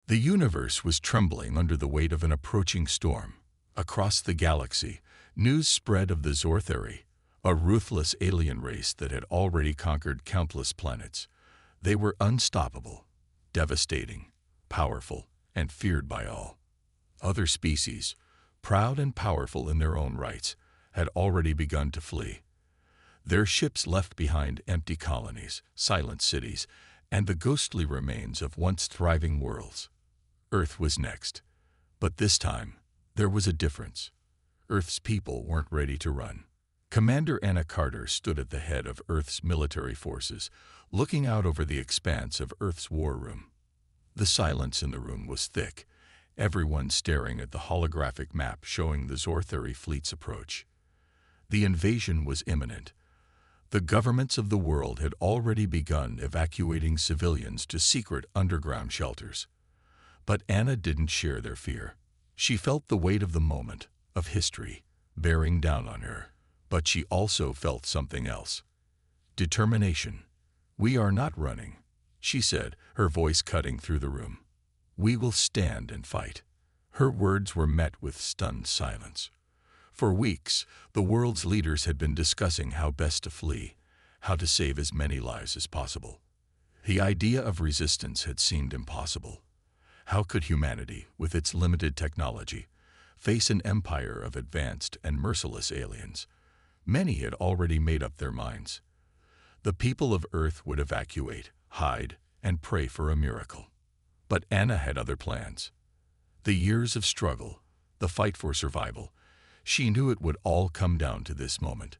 The universe was trembling under the weight of an approaching storm. Across the galaxy, news spread of the Zortheri, a ruthless alien race that had already conquered countless planets. They were unstoppable, devastating, powerful, and feared by all. Other species, proud and powerful in their own rights, had already begun to flee. Their ships left behind empty colonies, silent cities, and the ghostly remains of once thriving worlds. Earth was next. But this time, there was a difference. Earth's people weren't ready to run. Commander Anna Carter stood at the head of Earth's military forces, looking out over the expanse of Earth's war room. The silence in the room was thick, everyone staring at the holographic map showing the Zortheri fleet's approach. The invasion was imminent. The governments of the world had already begun evacuating civilians to secret underground shelters. But Anna didn't share their fear. She felt the weight of the moment, of history, bearing down on her. But she also felt something else. Determination. "We are not running," she said, her voice cutting through the room. "We will stand and fight." Her words were met with stunned silence. For weeks, the world's leaders had been discussing how best to flee, how to save as many lives as possible. The idea of resistance had seemed impossible. How could humanity, with its limited technology, face an empire of advanced and merciless aliens? Many had already made up their minds. The people of Earth would evacuate, hide, and pray for a miracle. But Anna had other plans. The years of struggle, the fight for survival, she knew it would all come down to this moment.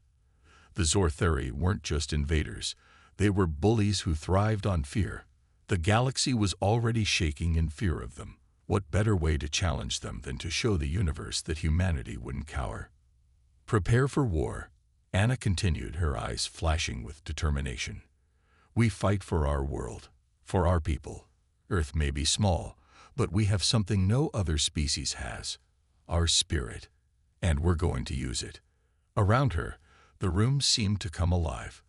The Zortheri weren't just invaders. They were bullies who thrived on fear. The galaxy was already shaking in fear of them. What better way to challenge them than to show the universe that humanity wouldn't cower? "Prepare for war," Anna continued, her eyes flashing with determination. "We fight for our world, for our people. Earth may be small, but we have something no other species has, our spirit, and we're going to use it." Around her, the room seemed to come alive.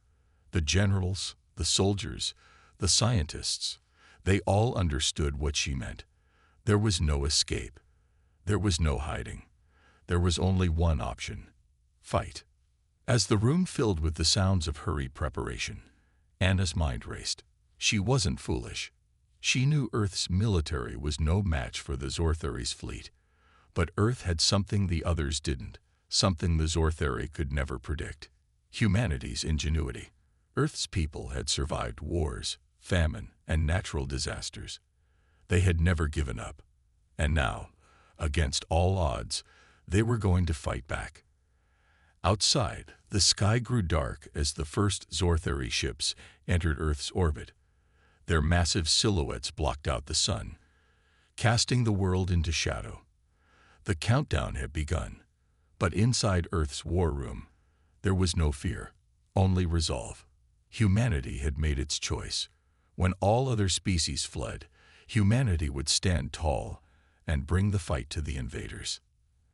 The generals, the soldiers, the scientists, they all understood what she meant. There was no escape. There was no hiding. There was only one option: fight. As the room filled with the sounds of hurried preparation, Anna's mind raced. She wasn't foolish. She knew Earth's military was no match for the Zortheri's fleet. But Earth had something the others didn't, something the Zortheri could never predict: humanity's ingenuity. Earth's people had survived wars, famine, and natural disasters. They had never given up. And now, against all odds, they were going to fight back. Outside, the sky grew dark as the first Zortheri ships entered Earth's orbit. Their massive silhouettes blocked out the sun, casting the world into shadow. The countdown had begun, but inside Earth's war room, there was no fear, only resolve. Humanity had made its choice. When all other species fled, humanity would stand tall and bring the fight to the invaders.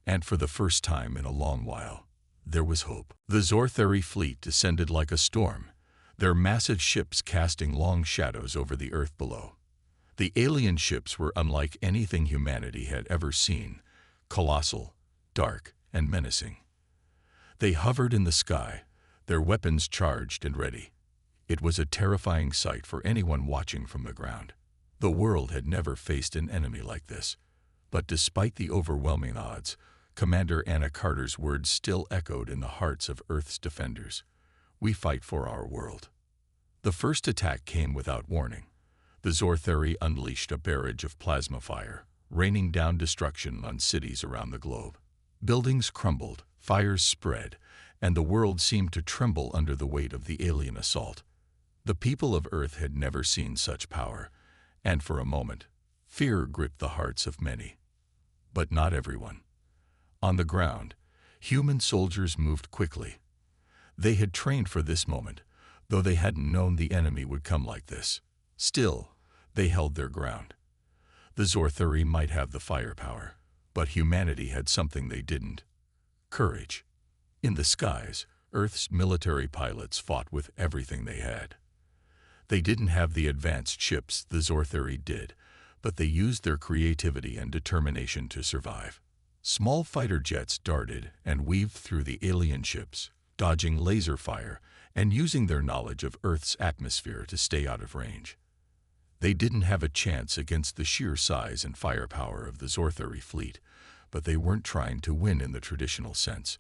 And for the first time in a long while, there was hope. The Zortheri fleet descended like a storm, their massive ships casting long shadows over the earth below. The alien ships were unlike anything humanity had ever seen, colossal, dark, and menacing. They hovered in the sky, their weapons charged and ready. It was a terrifying sight for anyone watching from the ground. The world had never faced an enemy like this. But despite the overwhelming odds, Commander Anna Carter's words still echoed in the hearts of Earth's defenders. "We fight for our world." The first attack came without warning. The Zortheri unleashed a barrage of plasma fire, raining down destruction on cities around the globe. Buildings crumbled, fires spread, and the world seemed to tremble under the weight of the alien assault. The people of Earth had never seen such power, and for a moment, fear gripped the hearts of many. But not everyone. On the ground, human soldiers moved quickly. They had trained for this moment, though they hadn't known the enemy would come like this. Still, they held their ground. The Zortheri might have the firepower, but humanity had something they didn't: courage. In the skies, Earth's military pilots fought with everything they had. They didn't have the advanced ships the Zortheri did, but they used their creativity and determination to survive. Small fighter jets darted and weaved through the alien ships, dodging laser fire and using their knowledge of Earth's atmosphere to stay out of range. They didn't have a chance against the sheer size and firepower of the Zorthari fleet, but they weren't trying to win in the traditional sense.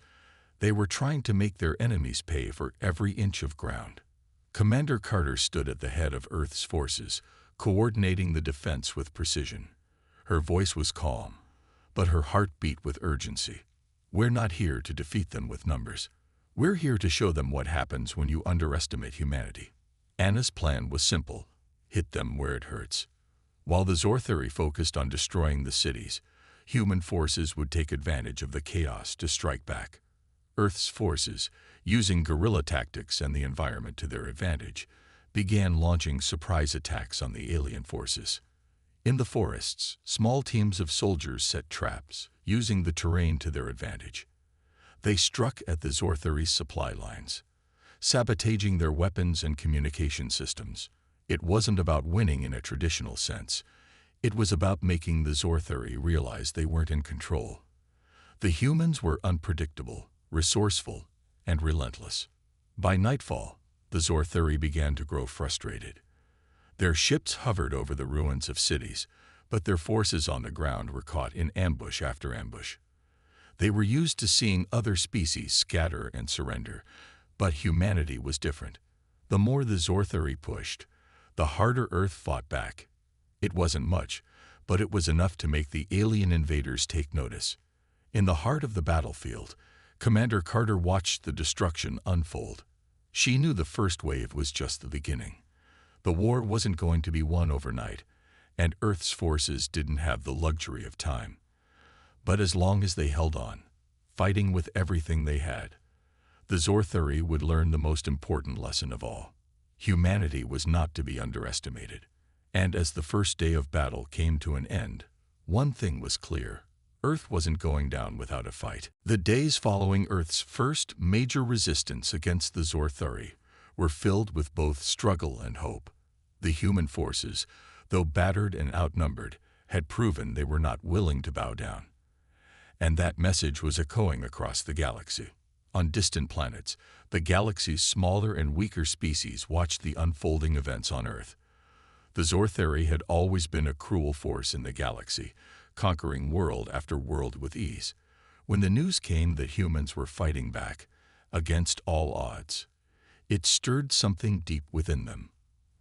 They were trying to make their enemies pay for every inch of ground. Commander Carter stood at the head of Earth's forces, coordinating the defense with precision. Her voice was calm, but her heart beat with urgency. We're not here to defeat them with numbers. We're here to show them what happens when you underestimate humanity. Anna's plan was simple: hit them where it hurts. While the Zorthari focused on destroying the cities, human forces would take advantage of the chaos to strike back. Earth's forces, using guerrilla tactics and the environment to their advantage, began launching surprise attacks on the alien forces. In the forests, small teams of soldiers set traps, using the terrain to their advantage. They struck at the Zorthari's supply lines, sabotaging their weapons and communication systems. It wasn't about winning in a traditional sense. It was about making the Zorthari realize they weren't in control. The humans were unpredictable, resourceful, and relentless. By nightfall, the Zorthari began to grow frustrated. Their ships hovered over the ruins of cities, but their forces on the ground were caught in ambush after ambush. They were used to seeing other species scatter and surrender, but humanity was different. The more the Zorthari pushed, the harder Earth fought back. It wasn't much, but it was enough to make the alien invaders take notice. In the heart of the battlefield, Commander Carter watched the destruction unfold. She knew the first wave was just the beginning. The war wasn't going to be won overnight, and Earth's forces didn't have the luxury of time. But as long as they held on, fighting with everything they had, the Zorthari would learn the most important lesson of all. Humanity was not to be underestimated. And as the first day of battle came to an end, one thing was clear: Earth wasn't going down without a fight. The days following Earth's first major resistance against the Zorthari were filled with both struggle and hope. The human forces, though battered and outnumbered, had proven they were not willing to bow down. And that message was echoing across the galaxy. On distant planets, the galaxy's smaller and weaker species watched the unfolding events on Earth. The Zorthari had always been a cruel force in the galaxy, conquering world after world with ease. When the news came that humans were fighting back, against all odds, it stirred something deep within them.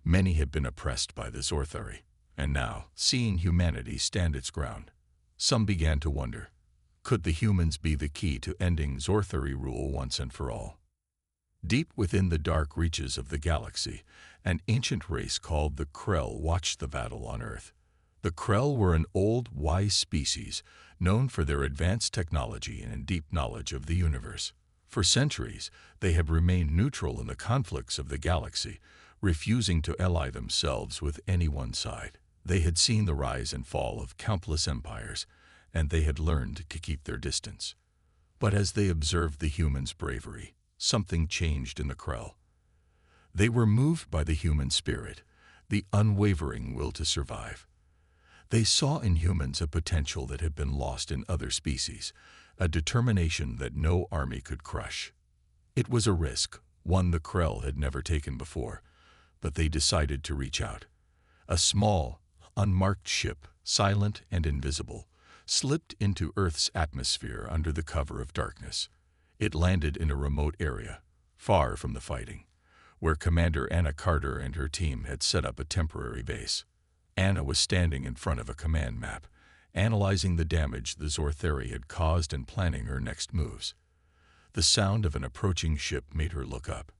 Many had been oppressed by the Zorthari, and now, seeing humanity stand its ground, some began to wonder, could the humans be the key to ending Zorthari rule once and for all? Deep within the dark reaches of the galaxy, an ancient race called the Krell watched the battle on Earth. The Krell were an old, wise species known for their advanced technology and deep knowledge of the universe. For centuries, they have remained neutral in the conflicts of the galaxy, refusing to ally themselves with any one side. They had seen the rise and fall of countless empires, and they had learned to keep their distance. But as they observed the humans' bravery, something changed in the Krell. They were moved by the human spirit, the unwavering will to survive. They saw in humans a potential that had been lost in other species, a determination that no army could crush. It was a risk, one the Krell had never taken before, but they decided to reach out. A small, unmarked ship, silent and invisible, slipped into Earth's atmosphere under the cover of darkness. It landed in a remote area, far from the fighting, where Commander Anna Carter and her team had set up a temporary base. Anna was standing in front of a command map, analyzing the damage the Zorthari had caused and planning her next moves. The sound of an approaching ship made her look up.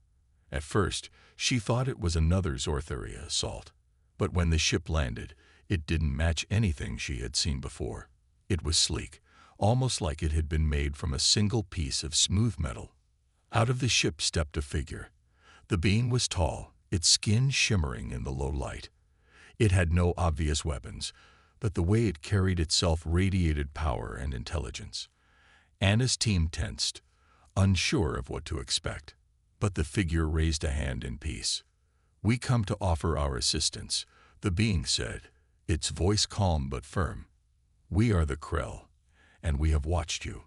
At first, she thought it was another Zorthari assault, but when the ship landed, it didn't match anything she had seen before. It was sleek, almost like it had been made from a single piece of smooth metal. Out of the ship stepped a figure. The being was tall, its skin shimmering in the low light. It had no obvious weapons, but the way it carried itself radiated power and intelligence. Anna's team tensed, unsure of what to expect, but the figure raised a hand in peace. "We come to offer our assistance," the being said, its voice calm but firm. "We are the Krell, and we have watched you.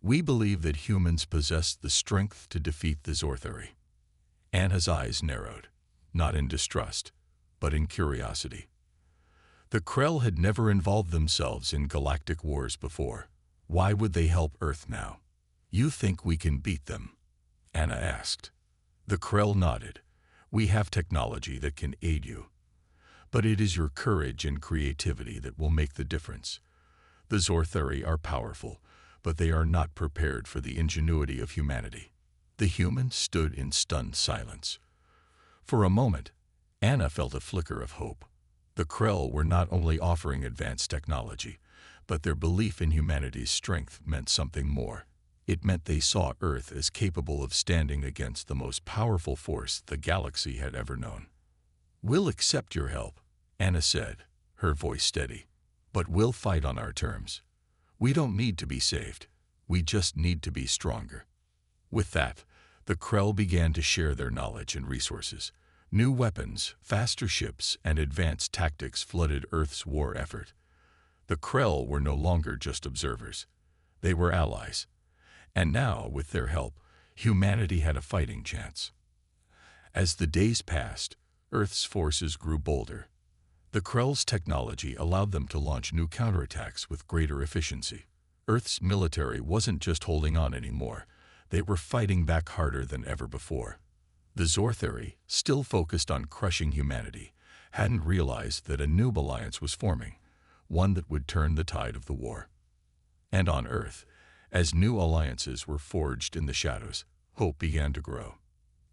We believe that humans possess the strength to defeat the Zorthari." Anna's eyes narrowed, not in distrust, but in curiosity. The Krell had never involved themselves in galactic wars before. Why would they help Earth now? "You think we can beat them?" Anna asked. The Krell nodded. "We have technology that can aid you. But it is your courage and creativity that will make the difference. The Zorthari are powerful, but they are not prepared for the ingenuity of humanity." The humans stood in stunned silence. For a moment, Anna felt a flicker of hope. The Krell were not only offering advanced technology, but their belief in humanity's strength meant something more. It meant they saw Earth as capable of standing against the most powerful force the galaxy had ever known. "We'll accept your help," Anna said, her voice steady. "But we'll fight on our terms. We don't need to be saved. We just need to be stronger." With that, the Krell began to share their knowledge and resources. New weapons, faster ships, and advanced tactics flooded Earth's war effort. The Krell were no longer just observers. They were allies. And now, with their help, humanity had a fighting chance. As the days passed, Earth's forces grew bolder. The Krell's technology allowed them to launch new counterattacks with greater efficiency. Earth's military wasn't just holding on anymore. They were fighting back harder than ever before. The Zorthari, still focused on crushing humanity, hadn't realized that a new alliance was forming, one that would turn the tide of the war. And on Earth, as new alliances were forged in the shadows, hope began to grow.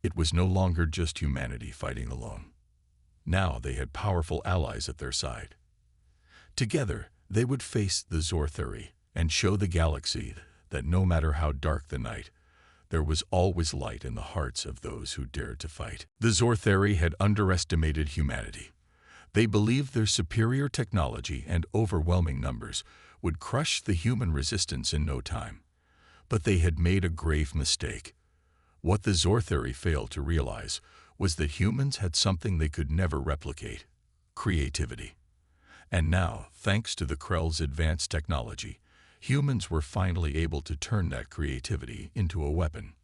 It was no longer just humanity fighting alone. Now they had powerful allies at their side. Together, they would face the Zorthari and show the galaxy that no matter how dark the night, there was always light in the hearts of those who dared to fight. The Zorthari had underestimated humanity. They believed their superior technology and overwhelming numbers would crush the human resistance in no time. But they had made a grave mistake. What the Zorthari failed to realize was that humans had something they could never replicate: creativity. And now, thanks to the Krell's advanced technology, humans were finally able to turn that creativity into a weapon.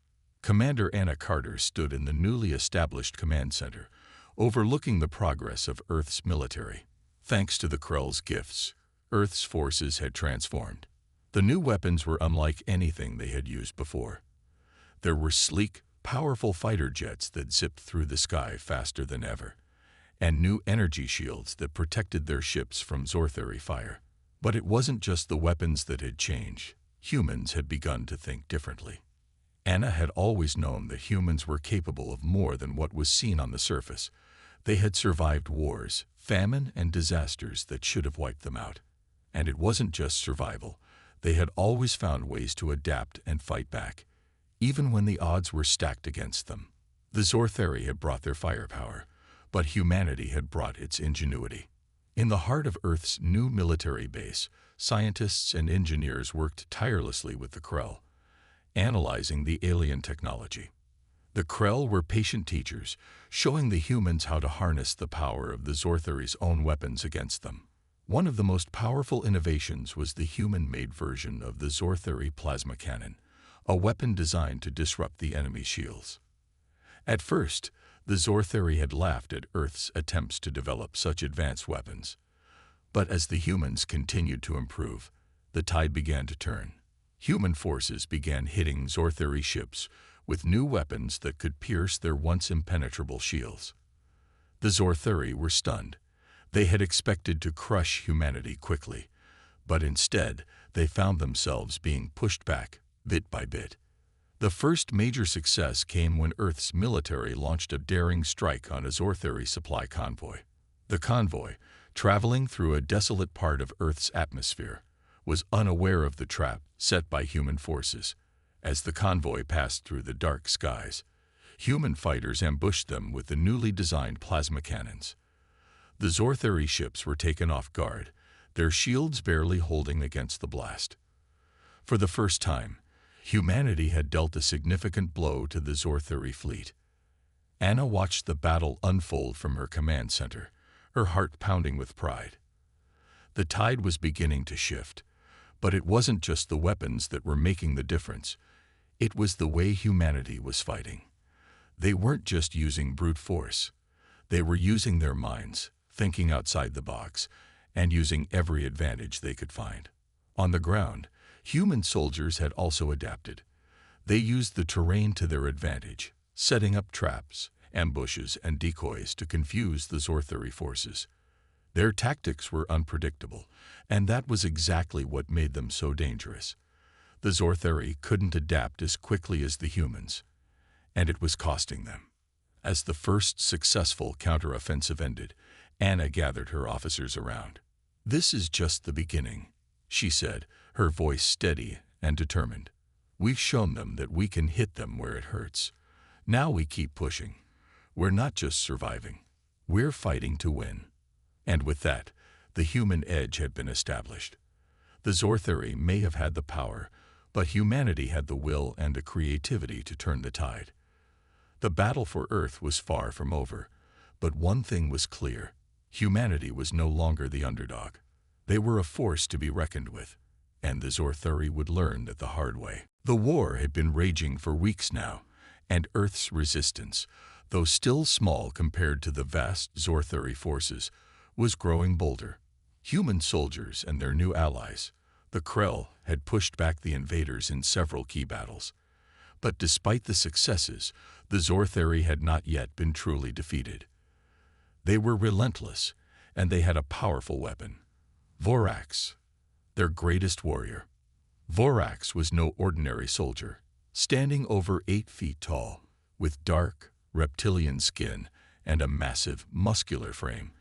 Commander Anna Carter stood in the newly established command center, overlooking the progress of Earth's military. Thanks to the Krell's gifts, Earth's forces had transformed. The new weapons were unlike anything they had used before. There were sleek, powerful fighter jets that zipped through the sky faster than ever, and new energy shields that protected their ships from Zorthari fire. But it wasn't just the weapons that had changed. Humans had begun to think differently. Anna had always known that humans were capable of more than what was seen on the surface. They had survived wars, famine, and disasters that should have wiped them out. And it wasn't just survival. They had always found ways to adapt and fight back, even when the odds were stacked against them. The Zorthari had brought their firepower, but humanity had brought its ingenuity. In the heart of Earth's new military base, scientists and engineers worked tirelessly with the Krell, analyzing the alien technology. The Krell were patient teachers, showing the humans how to harness the power of the Zorthari's own weapons against them. One of the most powerful innovations was the human-made version of the Zorthari plasma cannon, a weapon designed to disrupt the enemy's shields. At first, the Zorthari had laughed at Earth's attempts to develop such advanced weapons. But as the humans continued to improve, the tide began to turn. Human forces began hitting Zorthari ships with new weapons that could pierce their once impenetrable shields. The Zorthari were stunned. They had expected to crush humanity quickly, but instead they found themselves being pushed back, bit by bit. The first major success came when Earth's military launched a daring strike on a Zorthari supply convoy. The convoy, traveling through a desolate part of Earth's atmosphere, was unaware of the trap set by human forces. As the convoy passed through the dark skies, human fighters ambushed them with the newly designed plasma cannons. The Zorthari ships were taken off guard, their shields barely holding against the blast. For the first time, humanity had dealt a significant blow to the Zorthari fleet. Anna watched the battle unfold from her command center, her heart pounding with pride. The tide was beginning to shift, but it wasn't just the weapons that were making the difference. It was the way humanity was fighting. They weren't just using brute force. They were using their minds, thinking outside the box, and using every advantage they could find. On the ground, human soldiers had also adapted. They used the terrain to their advantage, setting up traps, ambushes, and decoys to confuse the Zorthari forces. Their tactics were unpredictable, and that was exactly what made them so dangerous. The Zorthari couldn't adapt as quickly as the humans, and it was costing them. As the first successful counteroffensive ended, Anna gathered her officers around. "This is just the beginning," she said, her voice steady and determined. "We've shown them that we can hit them where it hurts. Now we keep pushing. We're not just surviving. We're fighting to win." And with that, the human edge had been established. The Zorthari may have had the power, but humanity had the will and the creativity to turn the tide. The battle for Earth was far from over, but one thing was clear: humanity was no longer the underdog. They were a force to be reckoned with, and the Zorthari would learn that the hard way. The war had been raging for weeks now, and Earth's resistance, though still small compared to the vast Zorthari forces, was growing bolder. Human soldiers and their new allies, the Krell, had pushed back the invaders in several key battles. But despite the successes, the Zorthari had not yet been truly defeated. They were relentless, and they had a powerful weapon: Vorax, their greatest warrior. Vorax was no ordinary soldier, standing over 8 feet tall, with dark, reptilian skin and a massive, muscular frame.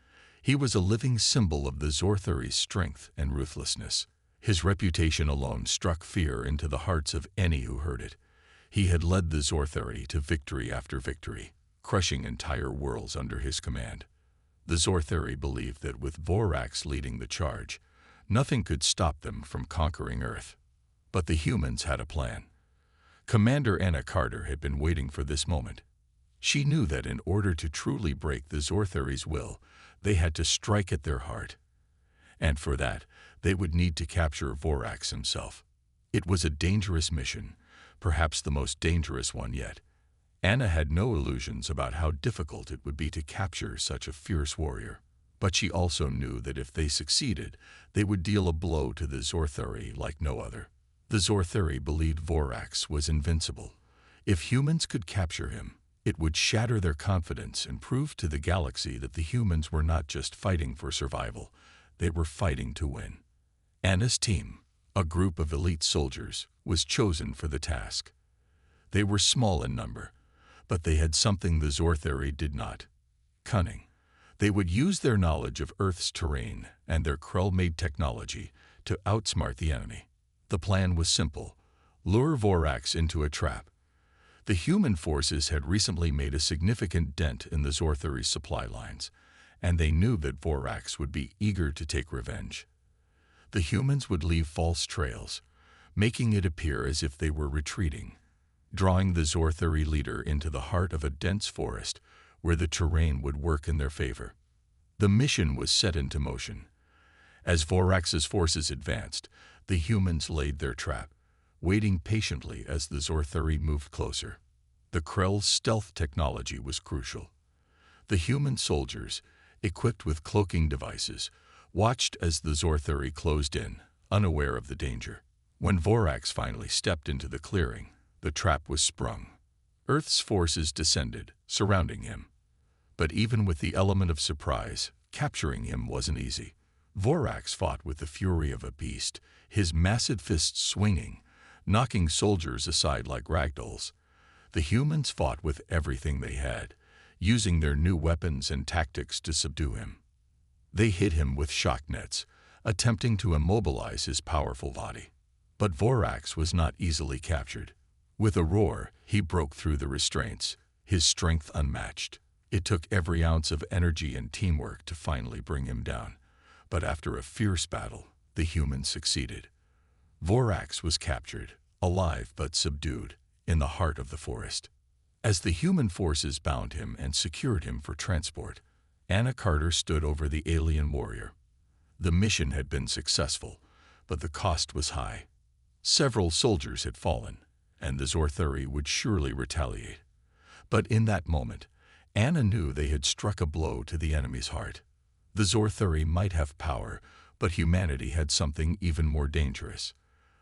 He was a living symbol of the Zorthari's strength and ruthlessness. His reputation alone struck fear into the hearts of any who heard it. He had led the Zorthari to victory after victory, crushing entire worlds under his command. The Zorthari believed that with Vorax leading the charge, nothing could stop them from conquering Earth. But the humans had a plan. Commander Anna Carter had been waiting for this moment. She knew that in order to truly break the Zorthari's will, they had to strike at their heart. And for that, they would need to capture Vorax himself. It was a dangerous mission, perhaps the most dangerous one yet. Anna had no illusions about how difficult it would be to capture such a fierce warrior. But she also knew that if they succeeded, they would deal a blow to the Zorthari like no other. The Zorthari believed Vorax was invincible. If humans could capture him, it would shatter their confidence and prove to the galaxy that the humans were not just fighting for survival, they were fighting to win. Anna's team, a group of elite soldiers, was chosen for the task. They were small in number, but they had something the Zorthari did not: cunning. They would use their knowledge of Earth's terrain and their Krell-made technology to outsmart the enemy. The plan was simple: lure Vorax into a trap. The human forces had recently made a significant dent in the Zorthari's supply lines, and they knew that Vorax would be eager to take revenge. The humans would leave false trails, making it appear as if they were retreating, drawing the Zorthari leader into the heart of a dense forest where the terrain would work in their favor. The mission was set into motion. As Vorax's forces advanced, the humans laid their trap, waiting patiently as the Zorthari moved closer. The Krell's stealth technology was crucial. The human soldiers, equipped with cloaking devices, watched as the Zorthari closed in, unaware of the danger. When Vorax finally stepped into the clearing, the trap was sprung. Earth's forces descended, surrounding him. But even with the element of surprise, capturing him wasn't easy. Vorax fought with the fury of a beast, his massive fists swinging, knocking soldiers aside like ragdolls. The humans fought with everything they had, using their new weapons and tactics to subdue him. They hit him with shock nets, attempting to immobilize his powerful body. But Vorax was not easily captured. With a roar, he broke through the restraints, his strength unmatched. It took every ounce of energy and teamwork to finally bring him down. But after a fierce battle, the humans succeeded. Vorax was captured, alive but subdued, in the heart of the forest. As the human forces bound him and secured him for transport, Anna Carter stood over the alien warrior. The mission had been successful, but the cost was high. Several soldiers had fallen, and the Zorthuri would surely retaliate. But in that moment, Anna knew they had struck a blow to the enemy's heart. The Zorthuri might have power, but humanity had something even more dangerous: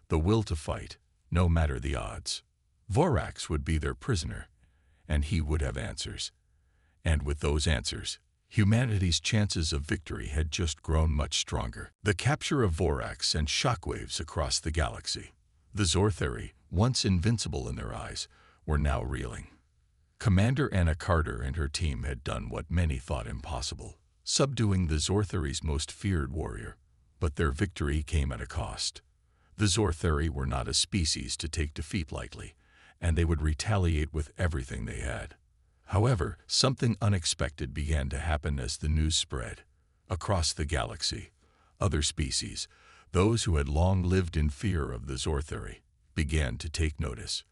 the will to fight, no matter the odds. Vorax would be their prisoner, and he would have answers. And with those answers, humanity's chances of victory had just grown much stronger. The capture of Vorax sent shockwaves across the galaxy. The Zorthuri, once invincible in their eyes, were now reeling. Commander Anna Carter and her team had done what many thought impossible, subduing the Zorthuri's most feared warrior. But their victory came at a cost. The Zorthuri were not a species to take defeat lightly, and they would retaliate with everything they had. However, something unexpected began to happen as the news spread. Across the galaxy, other species, those who had long lived in fear of the Zorthuri, began to take notice.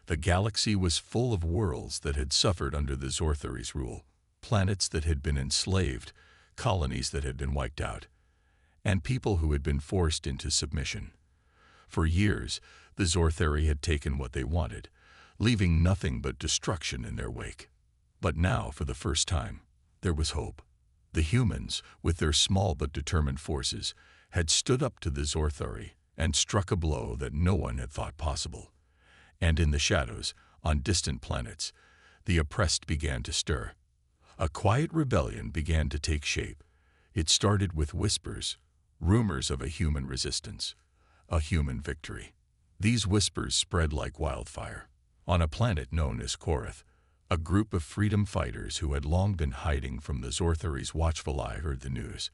The galaxy was full of worlds that had suffered under the Zorthuri's rule, planets that had been enslaved, colonies that had been wiped out, and people who had been forced into submission. For years, the Zorthuri had taken what they wanted, leaving nothing but destruction in their wake. But now, for the first time, there was hope. The humans, with their small but determined forces, had stood up to the Zorthuri and struck a blow that no one had thought possible. And in the shadows, on distant planets, the oppressed began to stir. A quiet rebellion began to take shape. It started with whispers, rumors of a human resistance, a human victory. These whispers spread like wildfire. On a planet known as Korath, a group of freedom fighters who had long been hiding from the Zorthuri's watchful eye heard the news.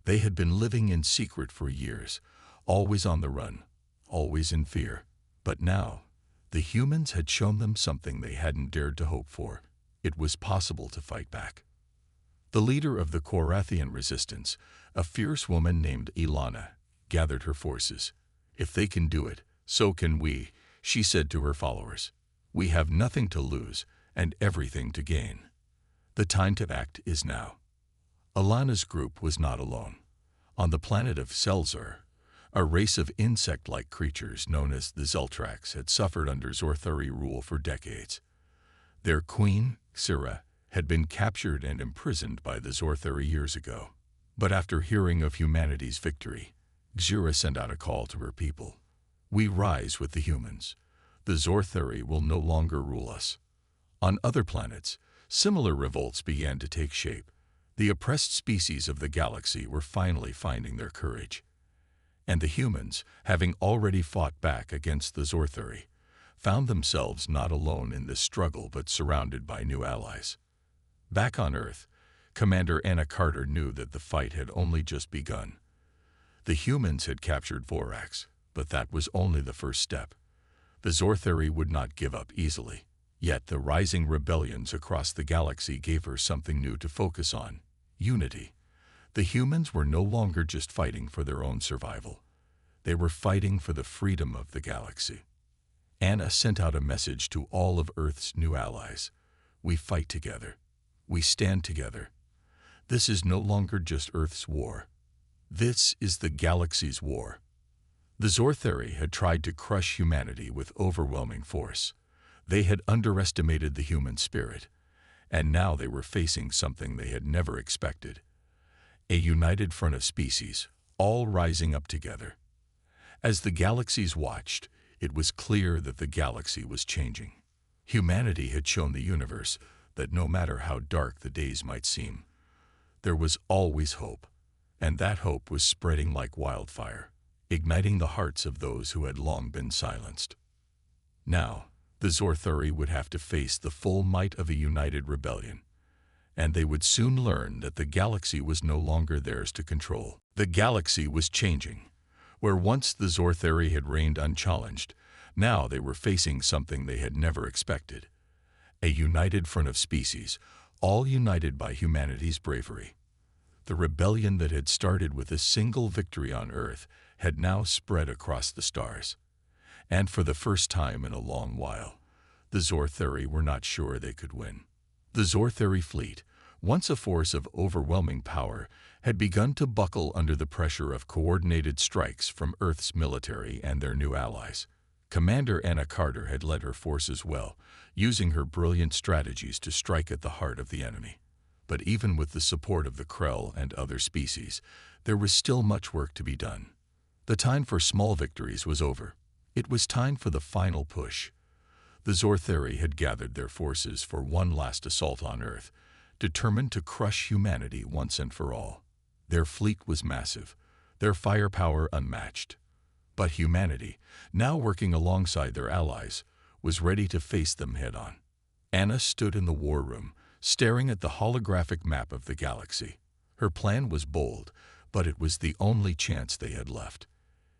They had been living in secret for years, always on the run, always in fear. But now, the humans had shown them something they hadn't dared to hope for. It was possible to fight back. The leader of the Korathian resistance, a fierce woman named Ilana, gathered her forces. "If they can do it, so can we," she said to her followers. "We have nothing to lose and everything to gain. The time to act is now." Ilana's group was not alone. On the planet of Selzar, a race of insect-like creatures known as the Zeltrax had suffered under Zorthuri rule for decades. Their queen, Xira, had been captured and imprisoned by the Zorthuri years ago. But after hearing of humanity's victory, Xira sent out a call to her people. "We rise with the humans. The Zorthuri will no longer rule us." On other planets, similar revolts began to take shape. The oppressed species of the galaxy were finally finding their courage. And the humans, having already fought back against the Zorthuri, found themselves not alone in this struggle but surrounded by new allies. Back on Earth, Commander Anna Carter knew that the fight had only just begun. The humans had captured Vorax, but that was only the first step. The Zorthuri would not give up easily. Yet the rising rebellions across the galaxy gave her something new to focus on: unity. The humans were no longer just fighting for their own survival. They were fighting for the freedom of the galaxy. Anna sent out a message to all of Earth's new allies. "We fight together. We stand together. This is no longer just Earth's war. This is the galaxy's war." The Zorthuri had tried to crush humanity with overwhelming force. They had underestimated the human spirit, and now they were facing something they had never expected: a united front of species, all rising up together. As the galaxies watched, it was clear that the galaxy was changing. Humanity had shown the universe that no matter how dark the days might seem, there was always hope, and that hope was spreading like wildfire, igniting the hearts of those who had long been silenced. Now, the Zorthuri would have to face the full might of a united rebellion, and they would soon learn that the galaxy was no longer theirs to control. The galaxy was changing. Where once the Zorthuri had reigned unchallenged, now they were facing something they had never expected: a united front of species, all united by humanity's bravery. The rebellion that had started with a single victory on Earth had now spread across the stars. And for the first time in a long while, the Zorthuri were not sure they could win. The Zorthuri fleet, once a force of overwhelming power, had begun to buckle under the pressure of coordinated strikes from Earth's military and their new allies. Commander Anna Carter had led her forces well, using her brilliant strategies to strike at the heart of the enemy. But even with the support of the Krell and other species, there was still much work to be done. The time for small victories was over. It was time for the final push. The Zortheri had gathered their forces for one last assault on Earth, determined to crush humanity once and for all. Their fleet was massive, their firepower unmatched. But humanity, now working alongside their allies, was ready to face them head-on. Anna stood in the war room, staring at the holographic map of the galaxy. Her plan was bold, but it was the only chance they had left.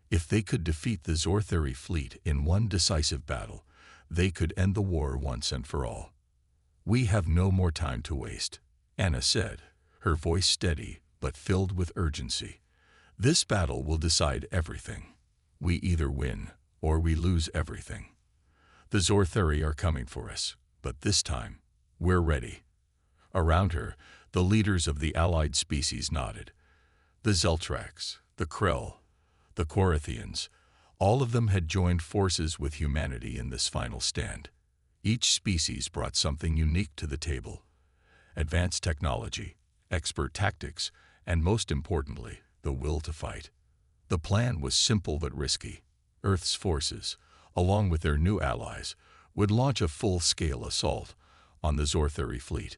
If they could defeat the Zortheri fleet in one decisive battle, they could end the war once and for all. "We have no more time to waste," Anna said, her voice steady but filled with urgency. "This battle will decide everything. We either win or we lose everything. The Zortheri are coming for us, but this time, we're ready." Around her, the leaders of the allied species nodded. The Zeltrax, the Krell, the Korithians, all of them had joined forces with humanity in this final stand. Each species brought something unique to the table: advanced technology, expert tactics, and most importantly, the will to fight. The plan was simple but risky. Earth's forces, along with their new allies, would launch a full-scale assault on the Zortheri fleet.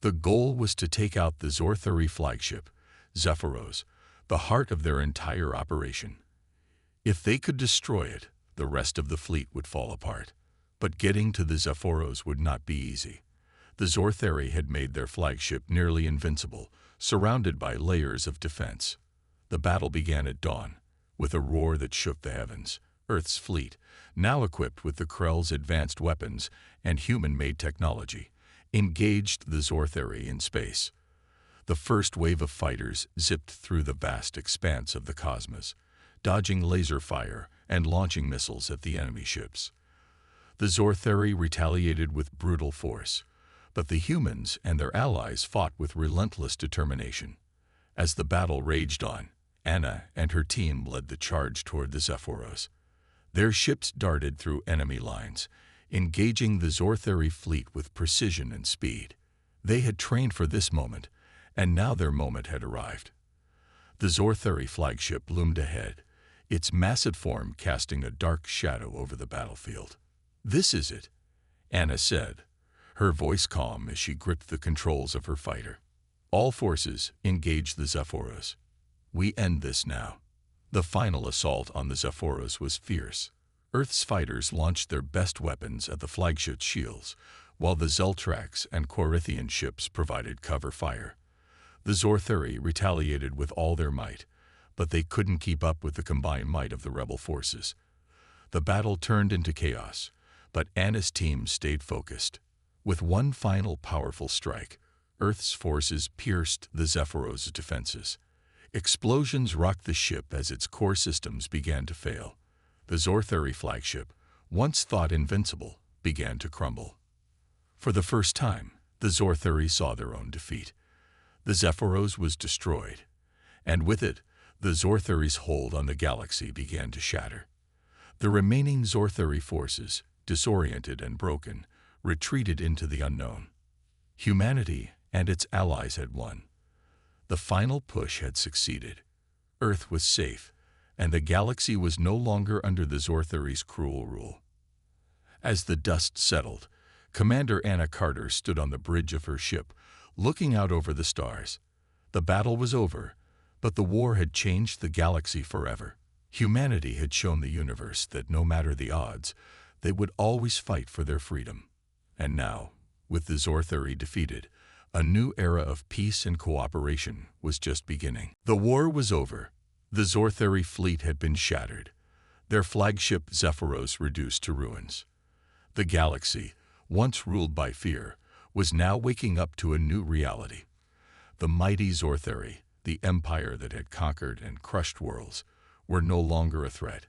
The goal was to take out the Zortheri flagship, Zephyros, the heart of their entire operation. If they could destroy it, the rest of the fleet would fall apart. But getting to the Zephyros would not be easy. The Zortheri had made their flagship nearly invincible, surrounded by layers of defense. The battle began at dawn, with a roar that shook the heavens. Earth's fleet, now equipped with the Krell's advanced weapons and human-made technology, engaged the Zortheri in space. The first wave of fighters zipped through the vast expanse of the cosmos, dodging laser fire and launching missiles at the enemy ships. The Zortheri retaliated with brutal force, but the humans and their allies fought with relentless determination. As the battle raged on, Anna and her team led the charge toward the Zephyros. Their ships darted through enemy lines, engaging the Zortheri fleet with precision and speed. They had trained for this moment, and now their moment had arrived. The Zortheri flagship loomed ahead, its massive form casting a dark shadow over the battlefield. "This is it," Anna said, her voice calm as she gripped the controls of her fighter. "All forces, engage the Zephyros. We end this now." The final assault on the Zephyros was fierce. Earth's fighters launched their best weapons at the flagship's shields, while the Zeltrax and Korithian ships provided cover fire. The Zortheri retaliated with all their might, but they couldn't keep up with the combined might of the rebel forces. The battle turned into chaos, but Anna's team stayed focused. With one final powerful strike, Earth's forces pierced the Zephyros' defenses. Explosions rocked the ship as its core systems began to fail. The Zortheri flagship, once thought invincible, began to crumble. For the first time, the Zortheri saw their own defeat. The Zephyros was destroyed, and with it, the Zortheri's hold on the galaxy began to shatter. The remaining Zortheri forces, disoriented and broken, retreated into the unknown. Humanity and its allies had won. The final push had succeeded. Earth was safe, and the galaxy was no longer under the Zortheri's cruel rule. As the dust settled, Commander Anna Carter stood on the bridge of her ship, looking out over the stars. The battle was over, but the war had changed the galaxy forever. Humanity had shown the universe that no matter the odds, they would always fight for their freedom. And now, with the Zortheri defeated, a new era of peace and cooperation was just beginning. The war was over. The Zortheri fleet had been shattered, their flagship Zephyros reduced to ruins. The galaxy, once ruled by fear, was now waking up to a new reality. The mighty Zortheri, the empire that had conquered and crushed worlds, were no longer a threat.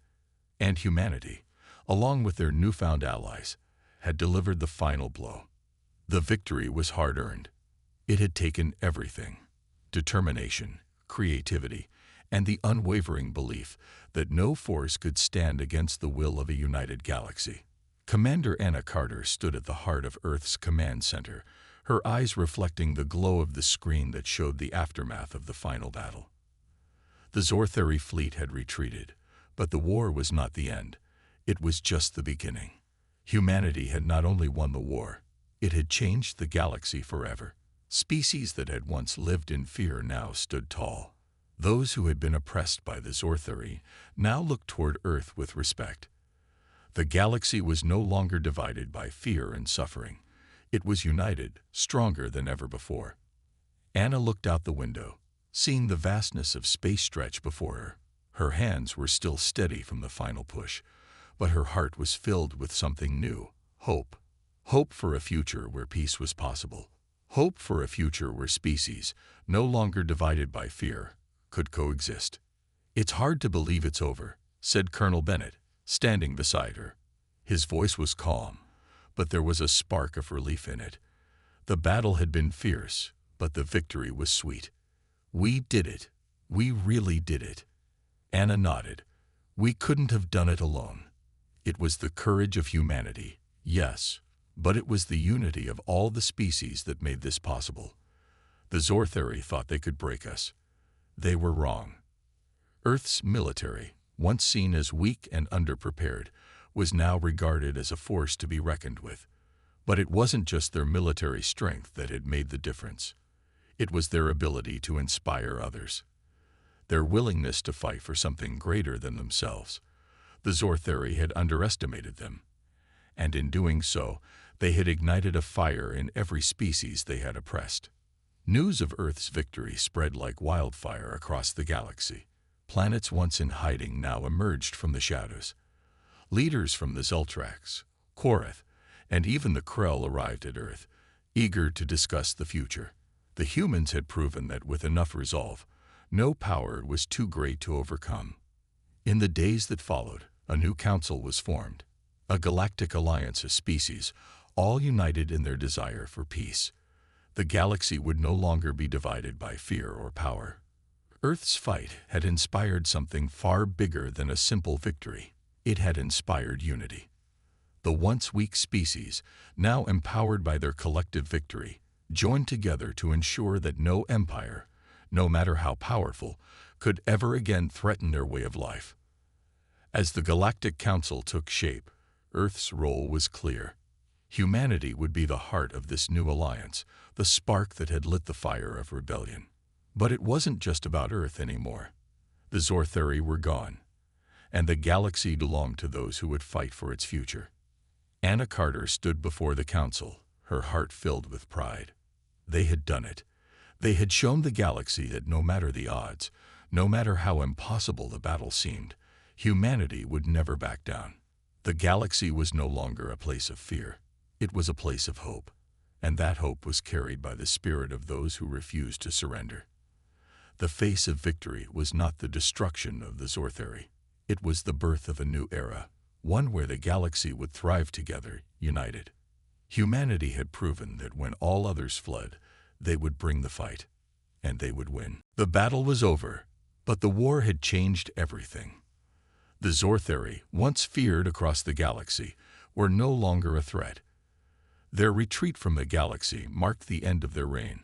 And humanity, along with their newfound allies, had delivered the final blow. The victory was hard-earned. It had taken everything: determination, creativity, and the unwavering belief that no force could stand against the will of a united galaxy. Commander Anna Carter stood at the heart of Earth's command center, her eyes reflecting the glow of the screen that showed the aftermath of the final battle. The Zortheri fleet had retreated, but the war was not the end. It was just the beginning. Humanity had not only won the war, it had changed the galaxy forever. Species that had once lived in fear now stood tall. Those who had been oppressed by the Zortheri now looked toward Earth with respect. The galaxy was no longer divided by fear and suffering. It was united, stronger than ever before. Anna looked out the window, seeing the vastness of space stretch before her. Her hands were still steady from the final push, but her heart was filled with something new: hope. Hope for a future where peace was possible. Hope for a future where species, no longer divided by fear, could coexist. "It's hard to believe it's over," said Colonel Bennett, standing beside her. His voice was calm, but there was a spark of relief in it. The battle had been fierce, but the victory was sweet. "We did it. We really did it." Anna nodded. "We couldn't have done it alone. It was the courage of humanity, yes, but it was the unity of all the species that made this possible. The Zortheri thought they could break us. They were wrong." Earth's military, once seen as weak and underprepared, was now regarded as a force to be reckoned with. But it wasn't just their military strength that had made the difference. It was their ability to inspire others. Their willingness to fight for something greater than themselves. The Zortheri had underestimated them, and in doing so, they had ignited a fire in every species they had oppressed. News of Earth's victory spread like wildfire across the galaxy. Planets once in hiding now emerged from the shadows. Leaders from the Zeltrax, Korath, and even the Krell arrived at Earth, eager to discuss the future. The humans had proven that with enough resolve, no power was too great to overcome. In the days that followed, a new council was formed, a galactic alliance of species, all united in their desire for peace. The galaxy would no longer be divided by fear or power. Earth's fight had inspired something far bigger than a simple victory. It had inspired unity. The once weak species, now empowered by their collective victory, joined together to ensure that no empire, no matter how powerful, could ever again threaten their way of life. As the Galactic Council took shape, Earth's role was clear. Humanity would be the heart of this new alliance, the spark that had lit the fire of rebellion. But it wasn't just about Earth anymore. The Zortheri were gone, and the galaxy belonged to those who would fight for its future. Anna Carter stood before the council, her heart filled with pride. They had done it. They had shown the galaxy that no matter the odds, no matter how impossible the battle seemed, humanity would never back down. The galaxy was no longer a place of fear. It was a place of hope, and that hope was carried by the spirit of those who refused to surrender. The face of victory was not the destruction of the Zortheri. It was the birth of a new era, one where the galaxy would thrive together, united. Humanity had proven that when all others fled, they would bring the fight, and they would win. The battle was over, but the war had changed everything. The Zortheri, once feared across the galaxy, were no longer a threat. Their retreat from the galaxy marked the end of their reign,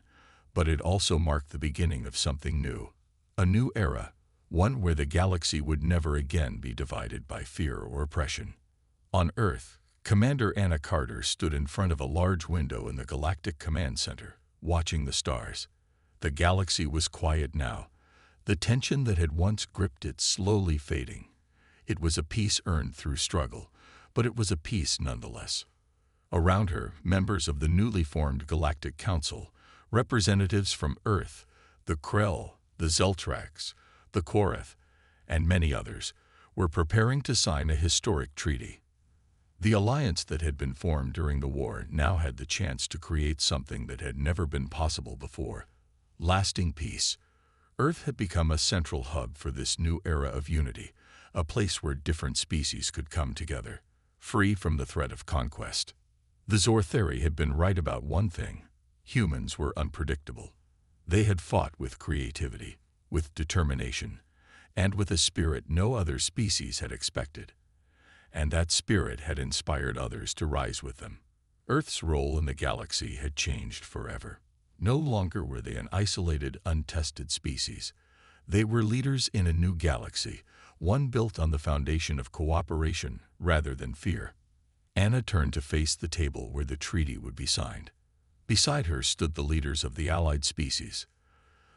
but it also marked the beginning of something new. A new era, one where the galaxy would never again be divided by fear or oppression. On Earth, Commander Anna Carter stood in front of a large window in the Galactic Command Center, watching the stars. The galaxy was quiet now, the tension that had once gripped it slowly fading. It was a peace earned through struggle, but it was a peace nonetheless. Around her, members of the newly formed Galactic Council, representatives from Earth, the Krell, the Zeltrax, the Korath, and many others, were preparing to sign a historic treaty. The alliance that had been formed during the war now had the chance to create something that had never been possible before: lasting peace. Earth had become a central hub for this new era of unity, a place where different species could come together, free from the threat of conquest. The Zortheri had been right about one thing: Humans were unpredictable. They had fought with creativity, with determination, and with a spirit no other species had expected. And that spirit had inspired others to rise with them. Earth's role in the galaxy had changed forever. No longer were they an isolated, untested species. They were leaders in a new galaxy, one built on the foundation of cooperation rather than fear. Anna turned to face the table where the treaty would be signed. Beside her stood the leaders of the allied species.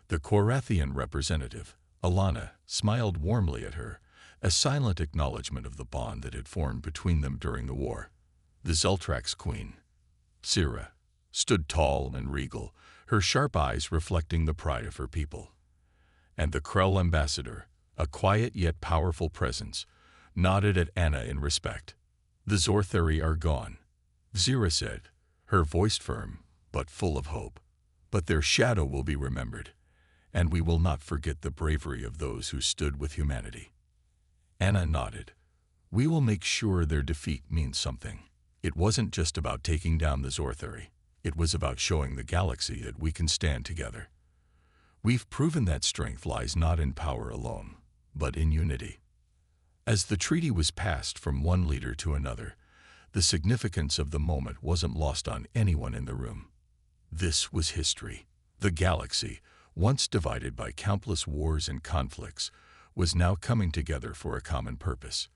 The Korathian representative, Alana, smiled warmly at her, a silent acknowledgement of the bond that had formed between them during the war. The Zeltrax queen, Sira, stood tall and regal, her sharp eyes reflecting the pride of her people. And the Krell ambassador, a quiet yet powerful presence, nodded at Anna in respect. "The Zortheri are gone," Zira said, her voice firm but full of hope. "But their shadow will be remembered, and we will not forget the bravery of those who stood with humanity." Anna nodded. "We will make sure their defeat means something." It wasn't just about taking down the Zortheri. It was about showing the galaxy that we can stand together. We've proven that strength lies not in power alone, but in unity. As the treaty was passed from one leader to another, the significance of the moment wasn't lost on anyone in the room. This was history. The galaxy, once divided by countless wars and conflicts, was now coming together for a common purpose.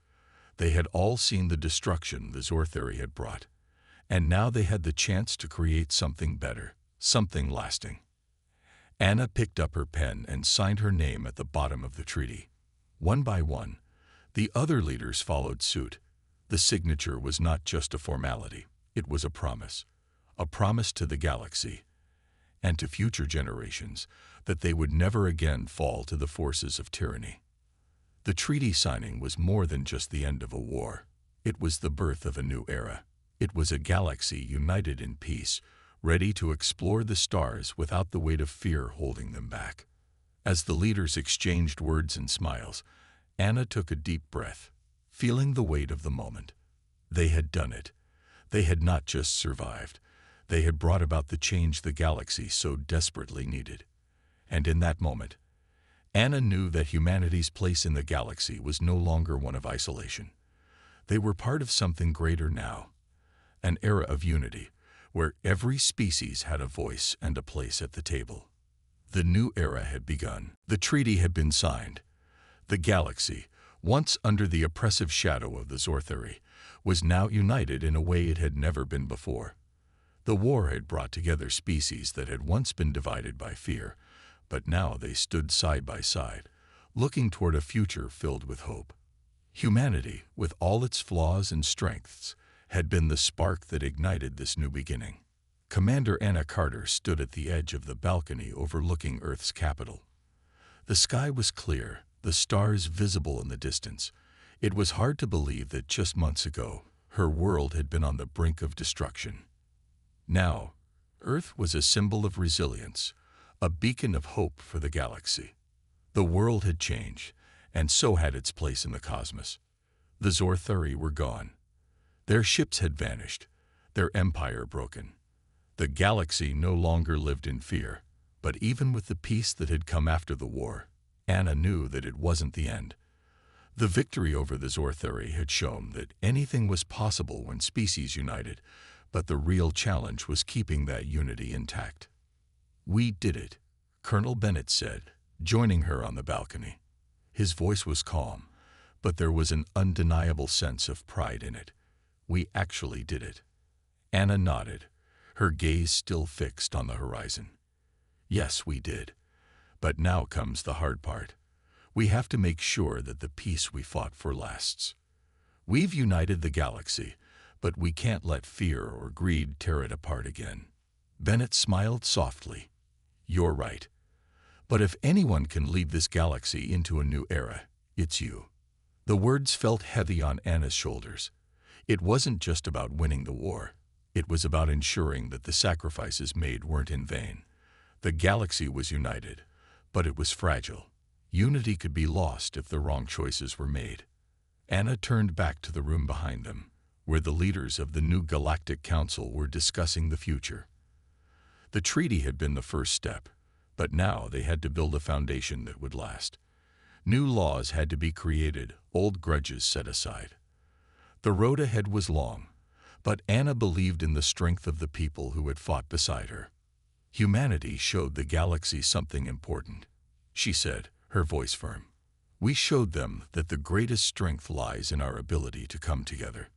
They had all seen the destruction the Zortheri had brought, and now they had the chance to create something better, something lasting. Anna picked up her pen and signed her name at the bottom of the treaty. One by one, the other leaders followed suit. The signature was not just a formality, it was a promise to the galaxy and to future generations that they would never again fall to the forces of tyranny. The treaty signing was more than just the end of a war. It was the birth of a new era. It was a galaxy united in peace, ready to explore the stars without the weight of fear holding them back. As the leaders exchanged words and smiles, Anna took a deep breath, feeling the weight of the moment. They had done it. They had not just survived. They had brought about the change the galaxy so desperately needed. And in that moment, Anna knew that humanity's place in the galaxy was no longer one of isolation. They were part of something greater now, an era of unity, where every species had a voice and a place at the table. The new era had begun. The treaty had been signed. The galaxy, once under the oppressive shadow of the Zortheri, was now united in a way it had never been before. The war had brought together species that had once been divided by fear, but now they stood side by side, looking toward a future filled with hope. Humanity, with all its flaws and strengths, had been the spark that ignited this new beginning. Commander Anna Carter stood at the edge of the balcony overlooking Earth's capital. The sky was clear, the stars visible in the distance. It was hard to believe that just months ago, her world had been on the brink of destruction. Now, Earth was a symbol of resilience, a beacon of hope for the galaxy. The world had changed, and so had its place in the cosmos. The Zortheri were gone. Their ships had vanished, their empire broken. The galaxy no longer lived in fear, but even with the peace that had come after the war, Anna knew that it wasn't the end. The victory over the Zortheri had shown that anything was possible when species united, but the real challenge was keeping that unity intact. "We did it," Colonel Bennett said, joining her on the balcony. His voice was calm, but there was an undeniable sense of pride in it. "We actually did it." Anna nodded, her gaze still fixed on the horizon. "Yes, we did. But now comes the hard part. We have to make sure that the peace we fought for lasts. We've united the galaxy, but we can't let fear or greed tear it apart again." Bennett smiled softly. "You're right. But if anyone can lead this galaxy into a new era, it's you." The words felt heavy on Anna's shoulders. It wasn't just about winning the war. It was about ensuring that the sacrifices made weren't in vain. The galaxy was united, but it was fragile. Unity could be lost if the wrong choices were made. Anna turned back to the room behind them, where the leaders of the new Galactic Council were discussing the future. The treaty had been the first step, but now they had to build a foundation that would last. New laws had to be created, old grudges set aside. The road ahead was long, but Anna believed in the strength of the people who had fought beside her. Humanity showed the galaxy something important, she said, her voice firm. We showed them that the greatest strength lies in our ability to come together.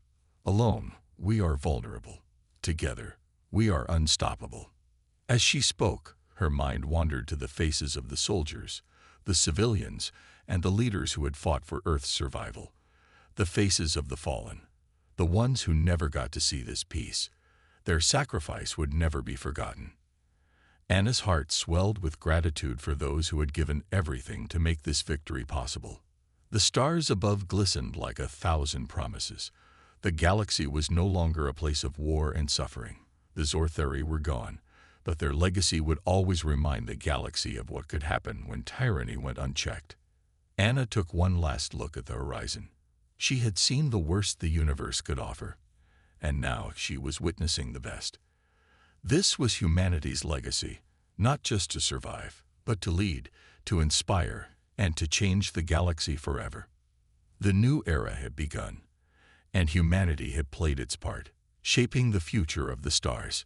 Alone, we are vulnerable. Together, we are unstoppable. As she spoke, her mind wandered to the faces of the soldiers, the civilians, and the leaders who had fought for Earth's survival. The faces of the fallen, the ones who never got to see this peace. Their sacrifice would never be forgotten. Anna's heart swelled with gratitude for those who had given everything to make this victory possible. The stars above glistened like 1,000 promises. The galaxy was no longer a place of war and suffering. The Zortheri were gone, but their legacy would always remind the galaxy of what could happen when tyranny went unchecked. Anna took one last look at the horizon. She had seen the worst the universe could offer, and now she was witnessing the best. This was humanity's legacy, not just to survive, but to lead, to inspire, and to change the galaxy forever. The new era had begun, and humanity had played its part, shaping the future of the stars.